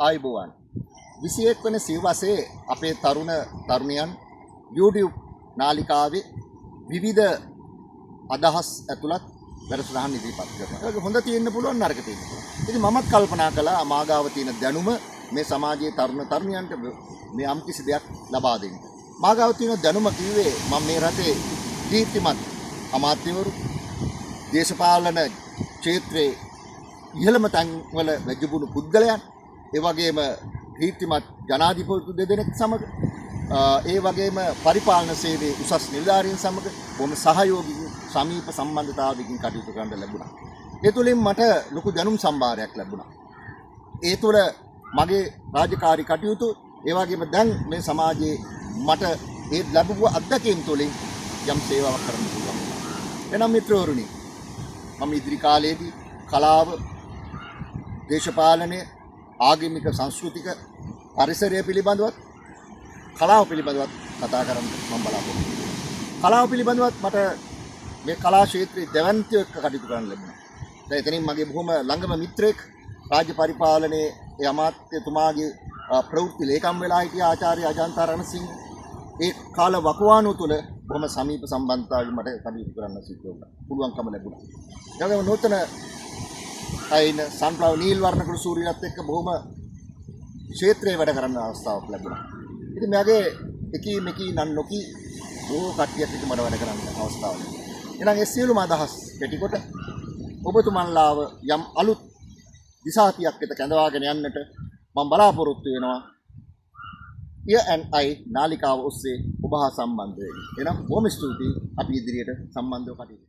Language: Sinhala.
ආයුබෝවන් 21 වන සියවසේ අපේ තරුණයන් YouTube නාලිකාවේ විවිධ අදහස් ඇතුළත් වැඩසටහන් ඉදිරිපත් කරනවා. ඒක හොඳ තියෙන්න පුළුවන් නරක තියෙන්න පුළුවන්. ඉතින් මමත් කල්පනා කළා මාගාව තියෙන දැනුම මේ සමාජයේ තරුණයන්ට මේ යම්කිසි දෙයක් ලබා දෙන්න. මාගාව තියෙන දැනුම කිව්වේ මම මේ රටේ දීප්තිමත් අමාත්‍යවරු දේශපාලන ක්ෂේත්‍රයේ ඉහළම තැන්වල වැජඹුණු පුද්ගලයන් ඒ වගේම දීප්තිමත් ජනාධිපති දෙදෙනෙක් සමග ඒ වගේම පරිපාලන සේවයේ උසස් නිලධාරීන් සමග බොහොම සහයෝගී සමීප සම්බන්ධතාවයකින් කටයුතු කරන්න ලැබුණා. ඒ තුලින් මට ලොකු දැනුම් සම්භාරයක් ලැබුණා. ඒ තුල මගේ රාජකාරී කටයුතු ඒ වගේම දැන් මේ සමාජයේ මට ඒ ලැබුව අත්දැකීම් තුලින් යම් සේවාවක් කරන්න පුළුවන්. එනම් මිත්‍රවරුනි මම ඉදිරි කාලයේදී කලාව දේශපාලනය ආගමික සංස්කෘතික පරිසරය පිළිබඳවත් කලාව පිළිබඳවත් කතා කරන්න මම බලාපොරොත්තු වෙනවා. කලාව පිළිබඳවත් මට මේ කලා ක්ෂේත්‍රයේ දැවැන්තයෝ එක්ක කටයුතු කරන්න ලැබුණා. දැන් එතනින් මගේ බොහොම ළඟම මිත්‍රයෙක් රාජ්‍ය පරිපාලනයේ ඒ අමාත්‍යතුමාගේ ප්‍රවෘත්ති ලේකම් වෙලා හිටිය ආචාර්ය අජන්තා රණසිංහ ඒ කාල වකවානුව තුළ බොහොම සමීප සම්බන්ධතාවයකින් මට කටයුතු කරන්න සිද්ධ වුණා. පුළුවන්කම ලැබුණා. ඒ වගේම නූතන අයින සන්ෆ්ලවර් නීල් වර්ණකුළු සූරියත් එක්ක බොහොම ක්ෂේත්‍රයේ වැඩ කරන්න අවස්ථාවක් ලැබුණා. ඉතින් මගේ එකී මෙකී නන් නොකී බොහෝ කට්ටියක් එක්ක මට වැඩ කරන්න අවස්ථාවක් ලැබුණා. එහෙනම් ඒ සියලුම අදහස් කෙටිකොට ඔබතුමන්ලාව යම් අලුත් දිශාතියක් වෙත කැඳවාගෙන යන්නට මම බලාපොරොත්තු වෙනවා. I නාලිකාව ඔස්සේ ඔබ හා සම්බන්ධ වෙන්න. එහෙනම් බොහොම ස්තුතියි අපි ඉදිරියට සම්බන්ධව කටයුතු